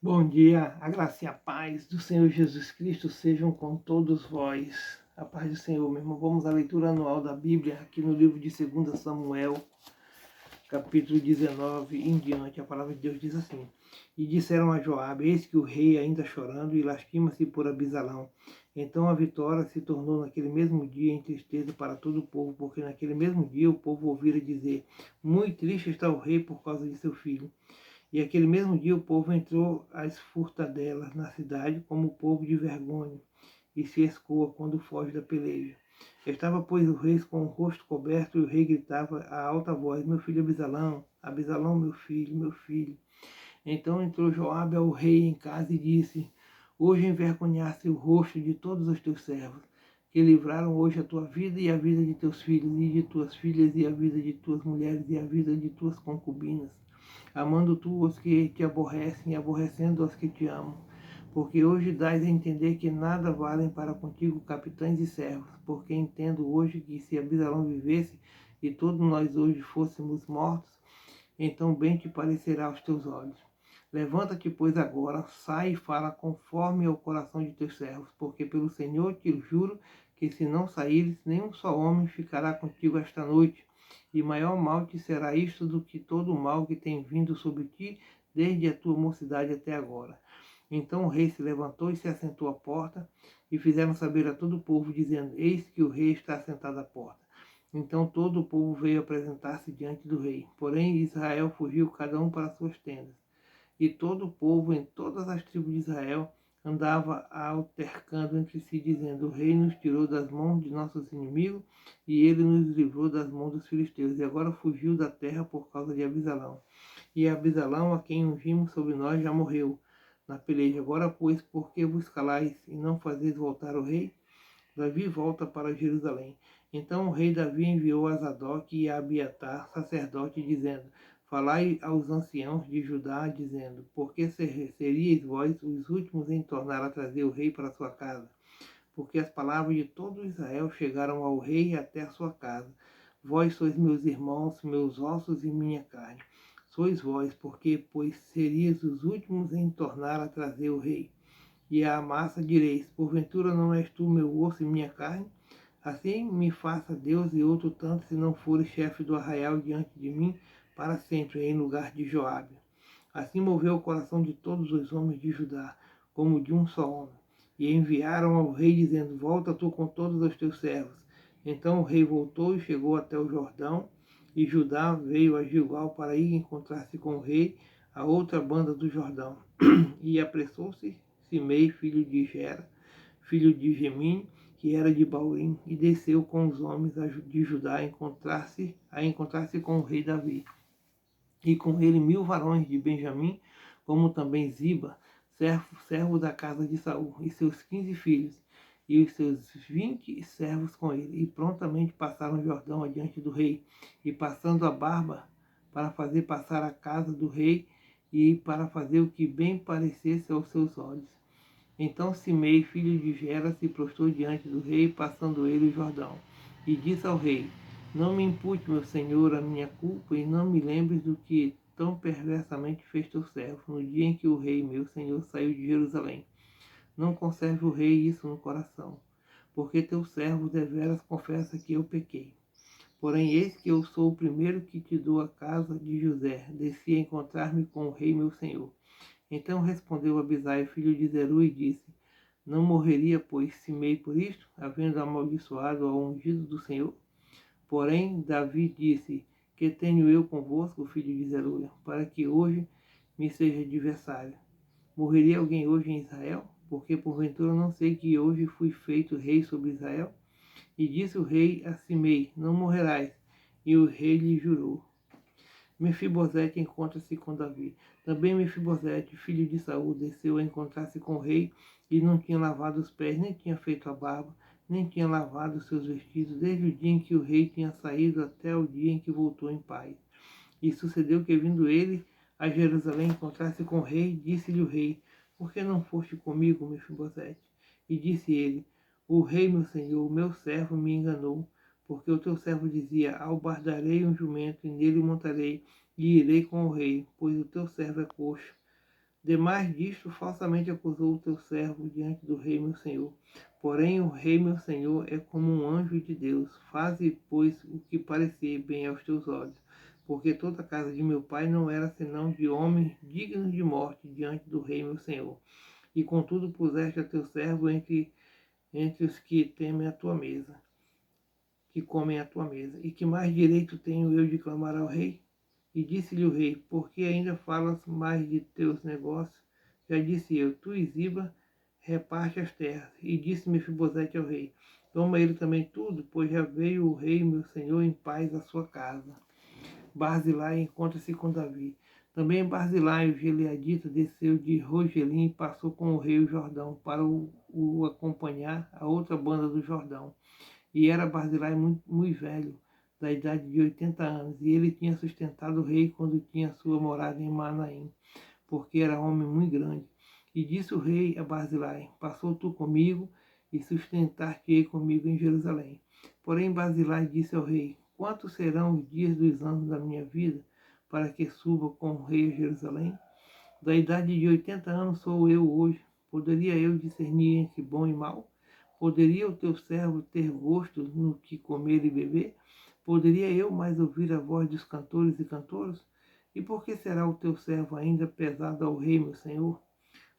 Bom dia, a graça e a paz do Senhor Jesus Cristo sejam com todos vós. A paz do Senhor, meu irmão. Vamos à leitura anual da Bíblia, aqui no livro de 2 Samuel, capítulo 19 em diante. A palavra de Deus diz assim: E disseram a Joabe: Eis que o rei ainda chorando e lastima-se por Abisalão. Então a vitória se tornou naquele mesmo dia em tristeza para todo o povo, porque naquele mesmo dia o povo ouvira dizer: Muito triste está o rei por causa de seu filho. E aquele mesmo dia o povo entrou às furtadelas na cidade como povo de vergonha, e se escoa quando foge da peleja. Estava, pois, o rei com o rosto coberto, e o rei gritava a alta voz: Meu filho Abisalão, Abisalão, meu filho, meu filho. Então entrou Joabe ao rei em casa e disse: Hoje envergonhaste o rosto de todos os teus servos, que livraram hoje a tua vida e a vida de teus filhos e de tuas filhas, e a vida de tuas mulheres e a vida de tuas concubinas, amando tu os que te aborrecem e aborrecendo os que te amam. Porque hoje dás a entender que nada valem para contigo capitães e servos, porque entendo hoje que se Abisalão vivesse e todos nós hoje fôssemos mortos, então bem te parecerá aos teus olhos. Levanta-te, pois, agora, sai e fala conforme ao coração de teus servos, porque pelo Senhor te juro que se não saíres, nenhum só homem ficará contigo esta noite, e maior mal te será isto do que todo o mal que tem vindo sobre ti desde a tua mocidade até agora. Então o rei se levantou e se assentou à porta, e fizeram saber a todo o povo, dizendo: Eis que o rei está assentado à porta. Então todo o povo veio apresentar-se diante do rei. Porém Israel fugiu cada um para suas tendas. E todo o povo em todas as tribos de Israel andava altercando entre si, dizendo: O rei nos tirou das mãos de nossos inimigos, e ele nos livrou das mãos dos filisteus, e agora fugiu da terra por causa de Abisalão. E Abisalão, a quem ungimos sobre nós, já morreu na peleja. Agora, pois, por que vos calais e não fazeis voltar o rei? Davi volta para Jerusalém. Então o rei Davi enviou a Zadok e a Abiatar, sacerdote, dizendo: Falai aos anciãos de Judá, dizendo: Por que seríeis vós os últimos em tornar a trazer o rei para sua casa? Porque as palavras de todo Israel chegaram ao rei até a sua casa. Vós sois meus irmãos, meus ossos e minha carne. Sois vós, porque, pois, seríeis os últimos em tornar a trazer o rei. E a massa direis: Porventura não és tu meu osso e minha carne? Assim me faça Deus e outro tanto, se não fores chefe do arraial diante de mim para sempre, em lugar de Joabe. Assim moveu o coração de todos os homens de Judá, como de um só homem. E enviaram ao rei, dizendo: Volta tu com todos os teus servos. Então o rei voltou e chegou até o Jordão, e Judá veio a Gilgal para ir encontrar-se com o rei, a outra banda do Jordão. E apressou-se Simei, filho de Gera, filho de Gemim, que era de Baurim, e desceu com os homens de Judá a encontrar-se com o rei Davi. E com ele 1000 varões de Benjamim, como também Ziba, servo da casa de Saul, e seus 15 filhos, e os seus 20 servos com ele. E prontamente passaram o Jordão adiante do rei, e passando a barba, para fazer passar a casa do rei, e para fazer o que bem parecesse aos seus olhos. Então Simei, filho de Gera, se prostrou diante do rei, passando ele o Jordão, e disse ao rei: Não me impute, meu senhor, a minha culpa, e não me lembres do que tão perversamente fez teu servo, no dia em que o rei, meu senhor, saiu de Jerusalém. Não conserve o rei isso no coração, porque teu servo deveras confessa que eu pequei. Porém, eis que eu sou o primeiro que te dou a casa de José. Desci a encontrar-me com o rei, meu senhor. Então respondeu Abisai, filho de Zeru, e disse: Não morreria, pois, Simei por isto, havendo amaldiçoado ao ungido do Senhor? Porém, Davi disse: Que tenho eu convosco, filho de Zeruia, para que hoje me seja adversário? Morreria alguém hoje em Israel? Porque porventura não sei que hoje fui feito rei sobre Israel? E disse o rei a Simei: Não morrerás. E o rei lhe jurou. Mefibosete encontra-se com Davi. Também Mefibosete, filho de Saul, desceu a encontrar-se com o rei, e não tinha lavado os pés, nem tinha feito a barba, nem tinha lavado os seus vestidos, desde o dia em que o rei tinha saído até o dia em que voltou em paz. E sucedeu que, vindo ele a Jerusalém encontrar-se com o rei, disse-lhe o rei: Por que não foste comigo, Mefibosete? E disse ele: O rei, meu senhor, o meu servo, me enganou, porque o teu servo dizia: Albardarei um jumento, e nele montarei, e irei com o rei, pois o teu servo é coxo. Demais disto, falsamente acusou o teu servo diante do rei meu senhor. Porém, o rei meu senhor é como um anjo de Deus. Faze, pois, o que parecer bem aos teus olhos. Porque toda a casa de meu pai não era senão de homens dignos de morte diante do rei meu senhor. E contudo puseste a teu servo entre os que temem a tua mesa, que comem a tua mesa. E que mais direito tenho eu de clamar ao rei? E disse-lhe o rei, por que ainda falas mais de teus negócios? Já disse eu, tu e Ziba reparte as terras. E disse Mefibosete ao rei, toma ele também tudo, pois já veio o rei, meu senhor, em paz à sua casa. Barzilai encontra-se com Davi. Também Barzilai, o gileadita, desceu de Rogelim e passou com o rei o Jordão para o acompanhar a outra banda do Jordão. E era Barzilai muito velho, da idade de 80 anos, e ele tinha sustentado o rei quando tinha sua morada em Manaim, porque era homem muito grande. E disse o rei a Barzilai, passou tu comigo, e sustentar-te-ei comigo em Jerusalém. Porém Barzilai disse ao rei, quantos serão os dias dos anos da minha vida, para que suba com o rei a Jerusalém? Da idade de 80 anos sou eu hoje, poderia eu discernir entre bom e mal? Poderia o teu servo ter gosto no que comer e beber? Poderia eu mais ouvir a voz dos cantores e cantoras? E por que será o teu servo ainda pesado ao rei, meu senhor?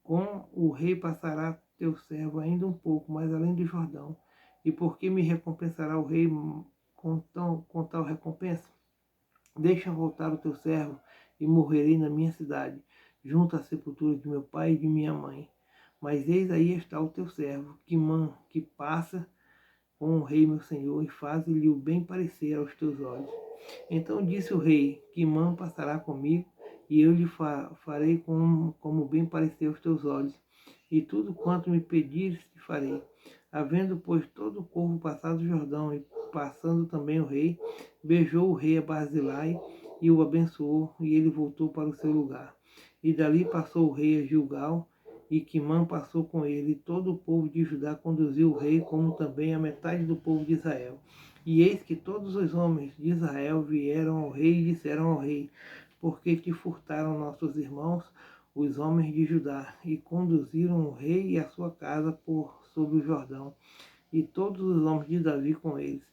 Com o rei passará teu servo ainda um pouco mais além do Jordão. E por que me recompensará o rei com tal recompensa? Deixa voltar o teu servo e morrerei na minha cidade, junto à sepultura de meu pai e de minha mãe. Mas eis aí está o teu servo, que passa com o rei meu senhor, e faze-lhe o bem parecer aos teus olhos. Então disse o rei, Quimã passará comigo, e eu lhe farei como bem parecer aos teus olhos, e tudo quanto me pedires te farei. Havendo, pois, todo o povo passado o Jordão, e passando também o rei, beijou o rei a Barzilai, e o abençoou, e ele voltou para o seu lugar. E dali passou o rei a Gilgal, e Quimã passou com ele, e todo o povo de Judá conduziu o rei, como também a metade do povo de Israel. E eis que todos os homens de Israel vieram ao rei e disseram ao rei, porque te furtaram nossos irmãos, os homens de Judá, e conduziram o rei e a sua casa por sobre o Jordão, e todos os homens de Davi com eles.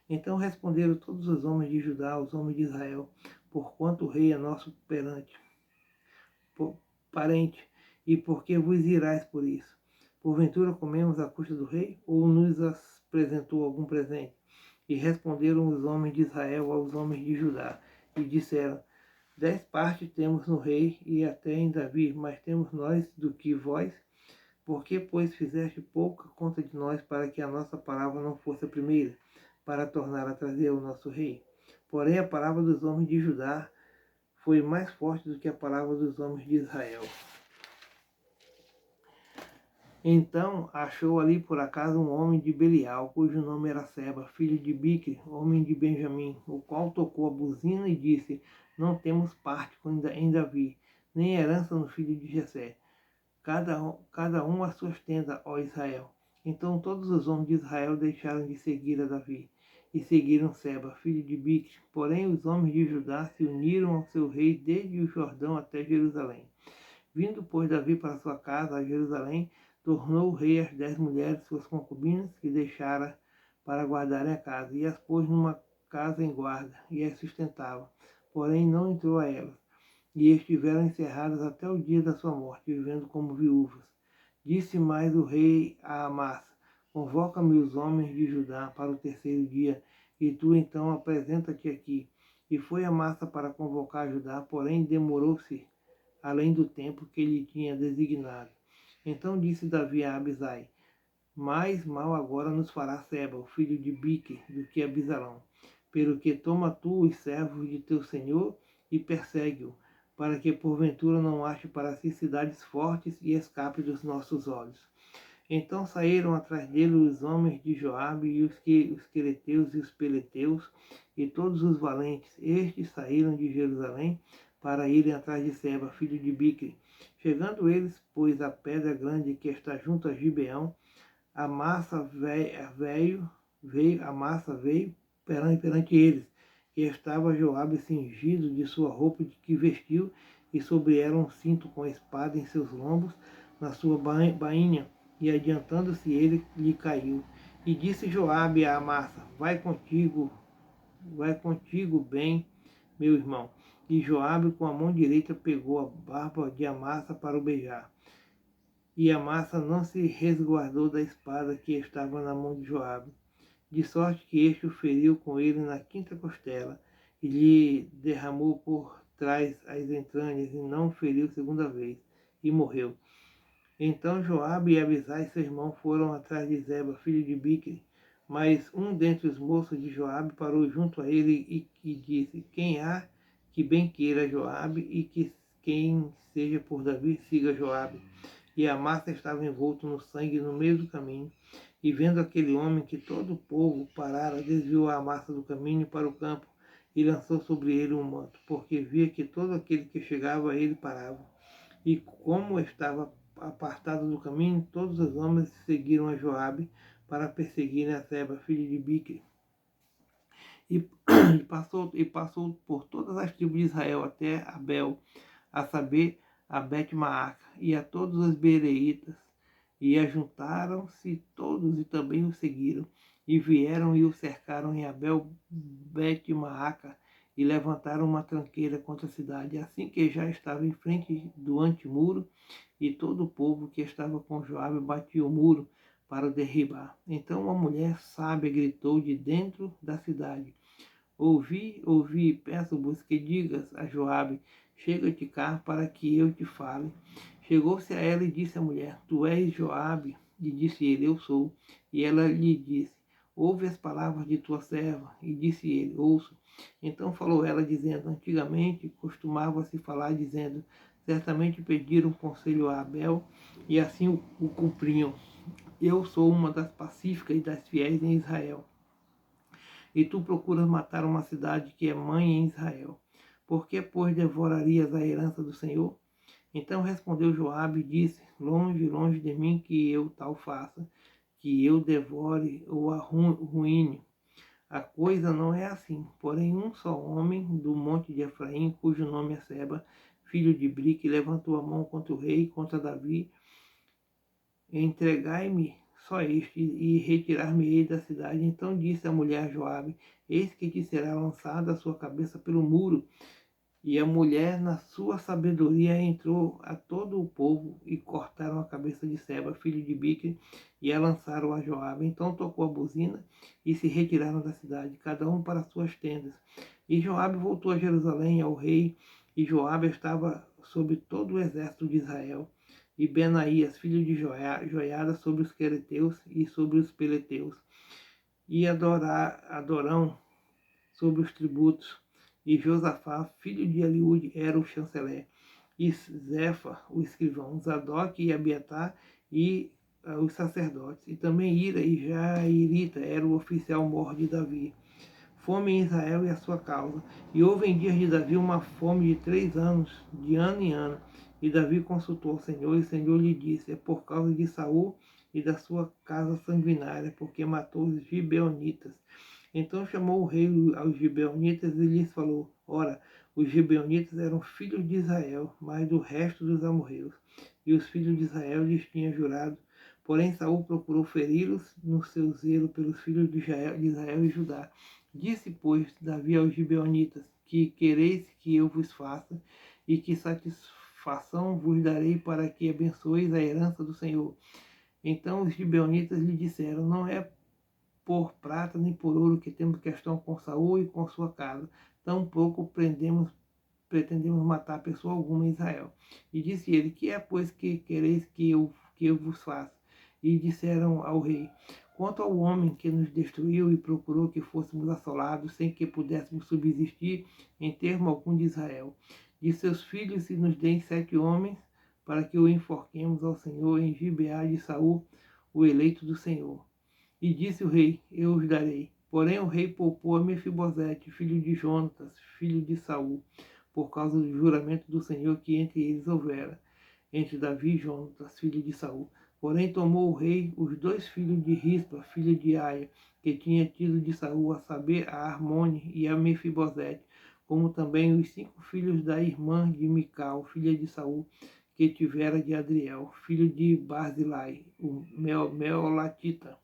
Então responderam todos os homens de Judá, os homens de Israel, porquanto o rei é nosso parente, e por que vos irais por isso? Porventura comemos à custa do rei, ou nos apresentou algum presente? E responderam os homens de Israel aos homens de Judá, e disseram, 10 partes temos no rei e até em Davi, mas temos nós do que vós? Por que, pois, fizeste pouca conta de nós para que a nossa palavra não fosse a primeira, para tornar a trazer o nosso rei? Porém, a palavra dos homens de Judá foi mais forte do que a palavra dos homens de Israel. Então achou ali por acaso um homem de Belial, cujo nome era Seba, filho de Bique, homem de Benjamim, o qual tocou a buzina e disse, não temos parte em Davi, nem herança no filho de Jessé. Cada um as suas tendas, ó Israel. Então todos os homens de Israel deixaram de seguir a Davi, e seguiram Seba, filho de Bique. Porém os homens de Judá se uniram ao seu rei desde o Jordão até Jerusalém. Vindo, pois, Davi para sua casa, a Jerusalém, tornou o rei as 10 mulheres, suas concubinas, que deixara para guardarem a casa, e as pôs numa casa em guarda, e as sustentava. Porém não entrou a elas, e estiveram encerradas até o dia da sua morte, vivendo como viúvas. Disse mais o rei a Amasa, convoca-me os homens de Judá para o terceiro dia, e tu então apresenta-te aqui. E foi Amasa para convocar Judá, porém demorou-se além do tempo que ele tinha designado. Então disse Davi a Abisai, mais mal agora nos fará Seba, o filho de Bique, do que Abisalão. Pelo que toma tu os servos de teu senhor e persegue-o, para que porventura não ache para si cidades fortes e escape dos nossos olhos. Então saíram atrás dele os homens de Joabe e os quereteus e os peleteus e todos os valentes. Estes saíram de Jerusalém para irem atrás de Seba, filho de Bique. Chegando eles, pois, à pedra grande que está junto a Gibeão, a massa veio perante eles, e estava Joabe cingido de sua roupa que vestiu, e sobre ela um cinto com a espada em seus lombos, na sua bainha, e adiantando-se ele, lhe caiu. E disse Joabe a Amasa: vai contigo bem, meu irmão. E Joabe com a mão direita pegou a barba de Amasa para o beijar. E Amasa não se resguardou da espada que estava na mão de Joabe, de sorte que este o feriu com ele na quinta costela, e lhe derramou por trás as entranhas, e não o feriu segunda vez, e morreu. Então Joabe e Abisai, seu irmão, foram atrás de Zeba, filho de Bique, mas um dentre os moços de Joabe parou junto a ele e disse: Quem há que bem queira Joabe, e que quem seja por Davi siga Joabe. E Amasa estava envolto no sangue no meio do caminho, e vendo aquele homem que todo o povo parara, desviou a Amasa do caminho para o campo, e lançou sobre ele um manto, porque via que todo aquele que chegava a ele parava. E como estava apartado do caminho, todos os homens seguiram a Joabe para perseguirem a Seba, filho de Bique. E passou por todas as tribos de Israel até Abel, a saber, a Bet-Maaca, e a todos os bereitas. E ajuntaram-se todos e também o seguiram, e vieram e o cercaram em Abel Bet-Maaca, e levantaram uma tranqueira contra a cidade, assim que já estava em frente do antemuro, e todo o povo que estava com Joabe batia o muro para o derribar. Então uma mulher sábia gritou de dentro da cidade: Ouvi, peço-vos que digas a Joabe: chega-te cá para que eu te fale. Chegou-se a ela e disse à mulher: Tu és Joabe? E disse ele: Eu sou. E ela lhe disse: Ouve as palavras de tua serva. E disse ele: Ouço. Então falou ela, dizendo: Antigamente costumava-se falar, dizendo: Certamente pediram conselho a Abel, e assim o cumpriam. Eu sou uma das pacíficas e das fiéis em Israel. E tu procuras matar uma cidade que é mãe em Israel. Por que, pois, devorarias a herança do Senhor? Então respondeu Joabe e disse: Longe, longe de mim que eu tal faça, que eu devore ou arruine. A coisa não é assim. Porém, um só homem do monte de Efraim, cujo nome é Seba, filho de Brique, levantou a mão contra o rei, contra Davi. Entregai-me só este, e retirar-me-ei da cidade. Então disse a mulher a Joabe: Eis que te será lançada a sua cabeça pelo muro. E a mulher, na sua sabedoria, entrou a todo o povo e cortaram a cabeça de Seba, filho de Bique, e a lançaram a Joabe. Então tocou a buzina e se retiraram da cidade, cada um para suas tendas. E Joabe voltou a Jerusalém ao rei, e Joabe estava sobre todo o exército de Israel, e Benaías, filho de Joiada, sobre os quereteus e sobre os peleteus, e Adorão sobre os tributos, e Josafá, filho de Eliúde, era o chanceler, e Zefa, o escrivão, Zadok e Abiatar, e os sacerdotes, e também Ira e Jairita era o oficial mor de Davi. Fome em Israel e a sua causa. E houve em dias de Davi uma fome de 3 anos, de ano em ano. E Davi consultou ao Senhor, e o Senhor lhe disse: É por causa de Saul e da sua casa sanguinária, porque matou os gibeonitas. Então chamou o rei aos gibeonitas e lhes falou: Ora, os gibeonitas eram filhos de Israel, mais do resto dos amorreus. E os filhos de Israel lhes tinham jurado. Porém Saul procurou feri-los no seu zelo pelos filhos de Israel e Judá. Disse, pois, Davi aos gibeonitas: Que quereis que eu vos faça, e que satisfação vos darei para que abençoeis a herança do Senhor? Então os gibeonitas lhe disseram: Não é por prata nem por ouro que temos questão com Saul e com sua casa, tampouco pretendemos matar pessoa alguma em Israel. E disse ele: Que é, pois, que quereis que eu vos faça? E disseram ao rei: Quanto ao homem que nos destruiu e procurou que fôssemos assolados, sem que pudéssemos subsistir em termo algum de Israel, de seus filhos se nos deem 7 homens, para que o enforquemos ao Senhor em Gibeá de Saul, o eleito do Senhor. E disse o rei: Eu os darei. Porém o rei poupou a Mefibosete, filho de Jonatas, filho de Saul, por causa do juramento do Senhor que entre eles houvera, entre Davi e Jonatas, filho de Saul. Porém tomou o rei os 2 filhos de Rispa, filho de Aia, que tinha tido de Saul, a saber, a Armone e a Mefibosete, como também os 5 filhos da irmã de Mical, filha de Saul, que tivera de Adriel, filho de Barzilai, o Meolatita,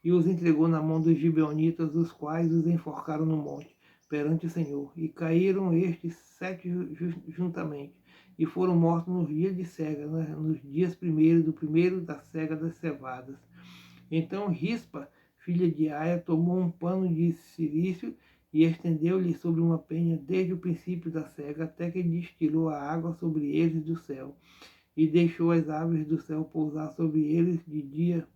e os entregou na mão dos gibeonitas, os quais os enforcaram no monte, perante o Senhor. E caíram estes 7 juntamente, e foram mortos nos dias de cega, nos dias primeiros do primeiro da cega das cevadas. Então Rispa, filha de Aia, tomou um pano de silício e estendeu-lhe sobre uma penha desde o princípio da cega, até que destilou a água sobre eles do céu, e deixou as aves do céu pousar sobre eles de dia,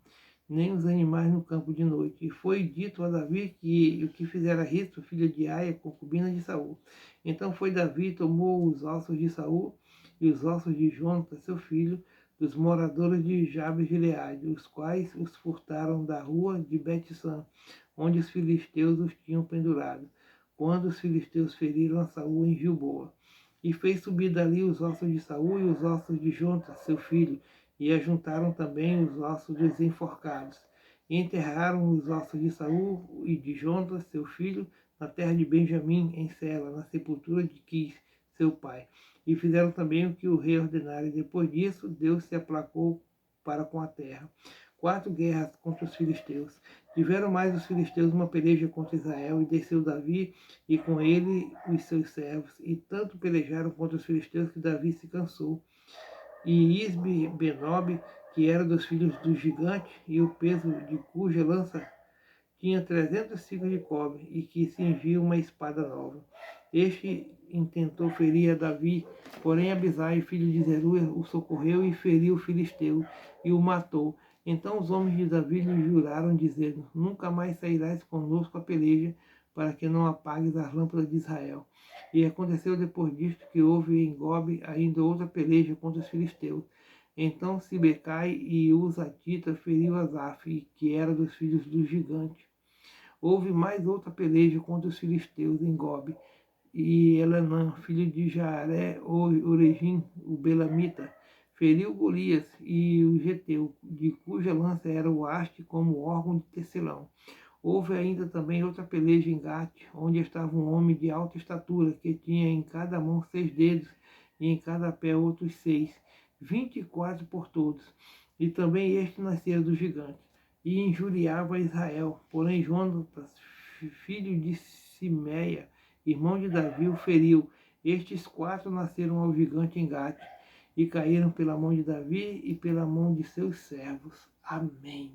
nem os animais no campo de noite. E foi dito a Davi que o que fizera Rispa, filha de Aia, concubina de Saul. Então foi Davi, tomou os ossos de Saul e os ossos de Jonatas, seu filho, dos moradores de Jabes de Gileade, os quais os furtaram da rua de Bet-San, onde os filisteus os tinham pendurado, quando os filisteus feriram a Saul em Gilboa. E fez subir dali os ossos de Saul e os ossos de Jonatas, seu filho, e ajuntaram também os ossos dos enforcados. E enterraram os ossos de Saul e de Jonatas, seu filho, na terra de Benjamim, em Sela, na sepultura de Quis, seu pai. E fizeram também o que o rei ordenara. E depois disso, Deus se aplacou para com a terra. 4 guerras contra os filisteus. Tiveram mais os filisteus uma peleja contra Israel, e desceu Davi, e com ele os seus servos. E tanto pelejaram contra os filisteus que Davi se cansou. E Isbi-Benob, que era dos filhos do gigante, e o peso de cuja lança tinha 300 ciclos de cobre, e que cingiu uma espada nova. Este intentou ferir a Davi, porém Abisai, filho de Zeruia, o socorreu e feriu o filisteu, e o matou. Então os homens de Davi lhe juraram, dizendo: Nunca mais sairás conosco a peleja, para que não apagues as lâmpadas de Israel. E aconteceu depois disto que houve em Gobe ainda outra peleja contra os filisteus. Então Sibecai e Uzatita feriu Asaf, que era dos filhos do gigante. Houve mais outra peleja contra os filisteus em Gobe, e Elanã, filho de Jaaré, Orejim, o Belamita, feriu Golias e o Geteu, de cuja lança era o haste como órgão de tecelão. Houve ainda também outra peleja em Gate, onde estava um homem de alta estatura, que tinha em cada mão 6 dedos, e em cada pé outros 6, 24 por todos. E também este nascera do gigante, e injuriava Israel. Porém Jonatas, filho de Simeia, irmão de Davi, o feriu. Estes 4 nasceram ao gigante em Gate, e caíram pela mão de Davi e pela mão de seus servos. Amém.